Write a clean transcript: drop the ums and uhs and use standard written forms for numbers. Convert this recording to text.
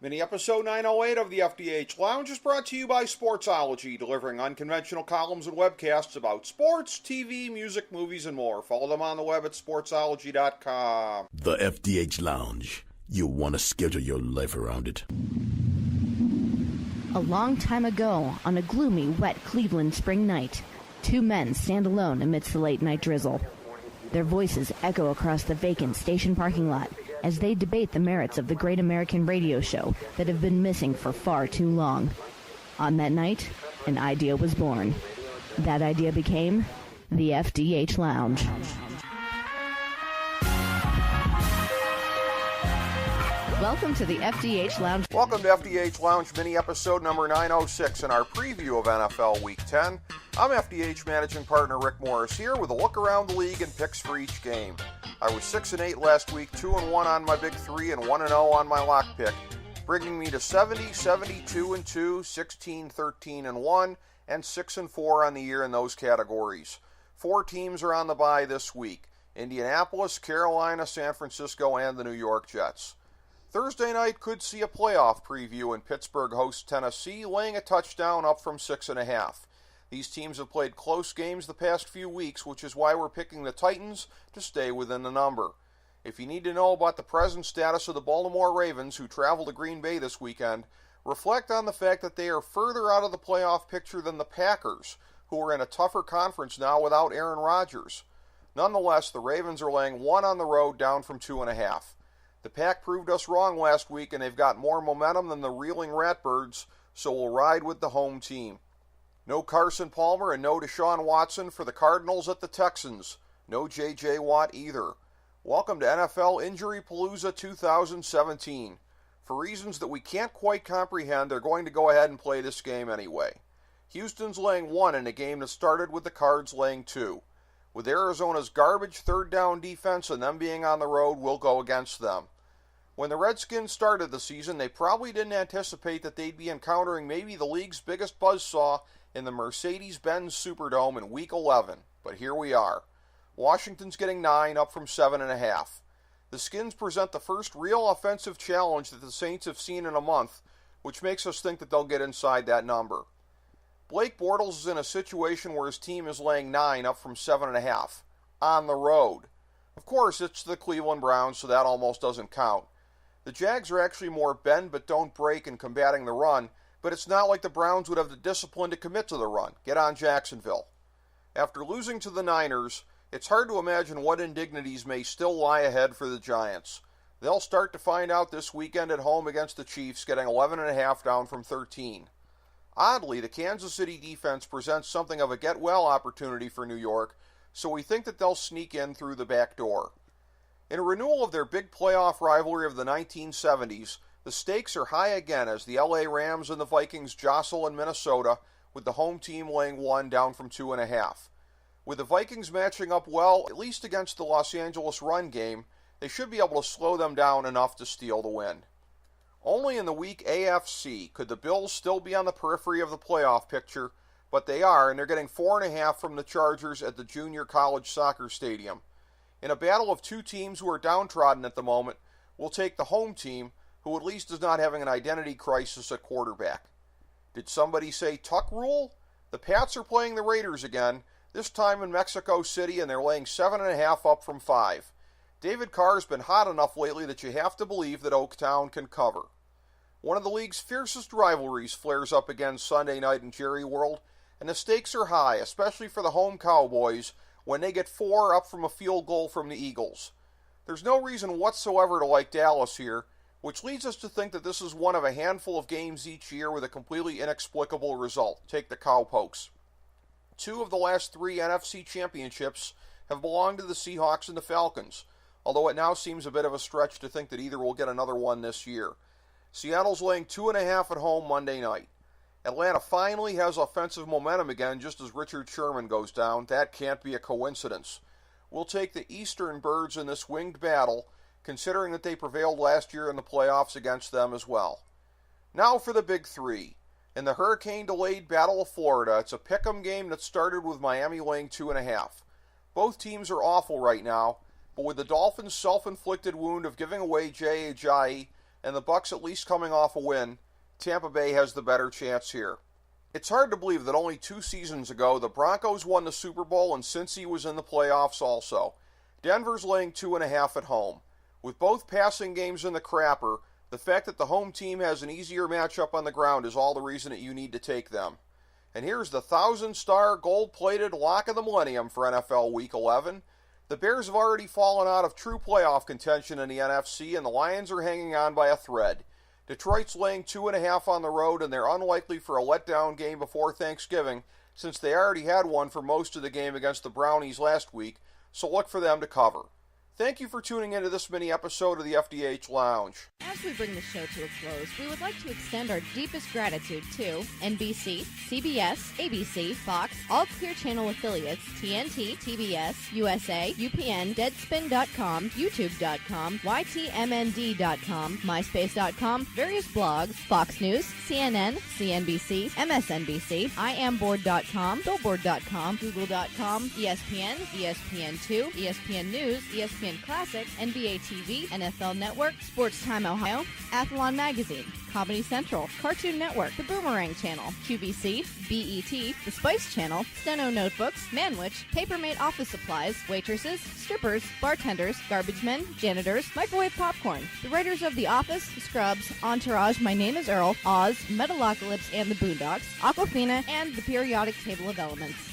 Mini episode 908 of the FDH Lounge is brought to you by Sportsology, delivering unconventional columns and webcasts about sports, TV, music, movies, and more. Follow them on the web at sportsology.com. The FDH Lounge. You'll want to schedule your life around it. A long time ago, on a gloomy, wet Cleveland spring night, two men stand alone amidst the late-night drizzle. Their voices echo across the vacant station parking lot as they debate the merits of the great American radio show that have been missing for far too long. On that night, an idea was born. That idea became the FDH Lounge. Welcome to the FDH Lounge. Welcome to FDH Lounge mini episode number 906 in our preview of NFL Week 10. I'm FDH Managing Partner Rick Morris here with a look around the league and picks for each game. I was 6-8 last week, 2-1 on my big three, and 1-0 on my lock pick, bringing me to 70, 72-2, 16, 13-1, and 6-4 on the year in those categories. 4 teams are on the bye this week: Indianapolis, Carolina, San Francisco, and the New York Jets. Thursday night could see a playoff preview when Pittsburgh hosts Tennessee, laying a touchdown up from 6.5. These teams have played close games the past few weeks, which is why we're picking the Titans to stay within the number. If you need to know about the present status of the Baltimore Ravens, who travel to Green Bay this weekend, reflect on the fact that they are further out of the playoff picture than the Packers, who are in a tougher conference now without Aaron Rodgers. Nonetheless, the Ravens are laying 1 on the road, down from 2.5. The Pack proved us wrong last week, and they've got more momentum than the reeling Ratbirds, so we'll ride with the home team. No Carson Palmer and no Deshaun Watson for the Cardinals at the Texans. No J.J. Watt either. Welcome to NFL Injury Palooza 2017. For reasons that we can't quite comprehend, they're going to go ahead and play this game anyway. Houston's laying 1 in a game that started with the Cards laying 2. With Arizona's garbage third down defense and them being on the road, we'll go against them. When the Redskins started the season, they probably didn't anticipate that they'd be encountering maybe the league's biggest buzzsaw in the Mercedes-Benz Superdome in Week 11. But here we are. Washington's getting 9, up from 7.5. The Skins present the first real offensive challenge that the Saints have seen in a month, which makes us think that they'll get inside that number. Blake Bortles is in a situation where his team is laying 9, up from 7.5, on the road. Of course, it's the Cleveland Browns, so that almost doesn't count. The Jags are actually more bend but don't break in combating the run, but it's not like the Browns would have the discipline to commit to the run. Get on Jacksonville. After losing to the Niners, it's hard to imagine what indignities may still lie ahead for the Giants. They'll start to find out this weekend at home against the Chiefs, getting 11.5 down from 13. Oddly, the Kansas City defense presents something of a get-well opportunity for New York, so we think that they'll sneak in through the back door. In a renewal of their big playoff rivalry of the 1970s, the stakes are high again as the LA Rams and the Vikings jostle in Minnesota, with the home team laying 1 down from 2.5. With the Vikings matching up well, at least against the Los Angeles run game, they should be able to slow them down enough to steal the win. Only in the weak AFC could the Bills still be on the periphery of the playoff picture, but they are, and they're getting 4.5 from the Chargers at the Junior College Soccer Stadium. In a battle of two teams who are downtrodden at the moment, we'll take the home team, who at least is not having an identity crisis at quarterback. Did somebody say Tuck rule? The Pats are playing the Raiders again, this time in Mexico City, and they're laying 7.5 up from 5. David Carr's been hot enough lately that you have to believe that Oaktown can cover. One of the league's fiercest rivalries flares up again Sunday night in Jerry World, and the stakes are high, especially for the home Cowboys, when they get 4 up from a field goal from the Eagles. There's no reason whatsoever to like Dallas here, which leads us to think that this is one of a handful of games each year with a completely inexplicable result. Take the Cowpokes. 2 of the last 3 NFC championships have belonged to the Seahawks and the Falcons, although it now seems a bit of a stretch to think that either will get another one this year. Seattle's laying 2.5 at home Monday night. Atlanta finally has offensive momentum again just as Richard Sherman goes down. That can't be a coincidence. We'll take the Eastern Birds in this winged battle, considering that they prevailed last year in the playoffs against them as well. Now for the Big Three. In the hurricane-delayed Battle of Florida, it's a pick'em game that started with Miami laying 2.5. Both teams are awful right now, but with the Dolphins' self-inflicted wound of giving away Jay Ajayi, and the Bucs at least coming off a win, Tampa Bay has the better chance here. It's hard to believe that only 2 seasons ago the Broncos won the Super Bowl and Cincy was in the playoffs also. Denver's laying 2.5 at home. With both passing games in the crapper, the fact that the home team has an easier matchup on the ground is all the reason that you need to take them. And here's the 1,000-star gold-plated lock of the millennium for NFL Week 11. The Bears have already fallen out of true playoff contention in the NFC, and the Lions are hanging on by a thread. Detroit's laying 2.5 on the road, and they're unlikely for a letdown game before Thanksgiving, since they already had one for most of the game against the Brownies last week, so look for them to cover. Thank you for tuning into this mini episode of the FDH Lounge. As we bring the show to a close, we would like to extend our deepest gratitude to NBC, CBS, ABC, Fox, all Clear Channel affiliates, TNT, TBS, USA, UPN, Deadspin.com, YouTube.com, YTMND.com, MySpace.com, various blogs, Fox News, CNN, CNBC, MSNBC, IamBoard.com, Billboard.com, Google.com, ESPN, ESPN2, ESPN News, ESPN Classic, NBA TV, NFL Network, Sports Time Ohio, Athlon Magazine, Comedy Central, Cartoon Network, The Boomerang Channel, QVC, BET, The Spice Channel, Steno Notebooks, Manwich, Papermate Office Supplies, waitresses, strippers, bartenders, garbage men, janitors, microwave popcorn, the writers of The Office, Scrubs, Entourage, My Name is Earl, Oz, Metalocalypse and the Boondocks, Aquafina, and The Periodic Table of Elements.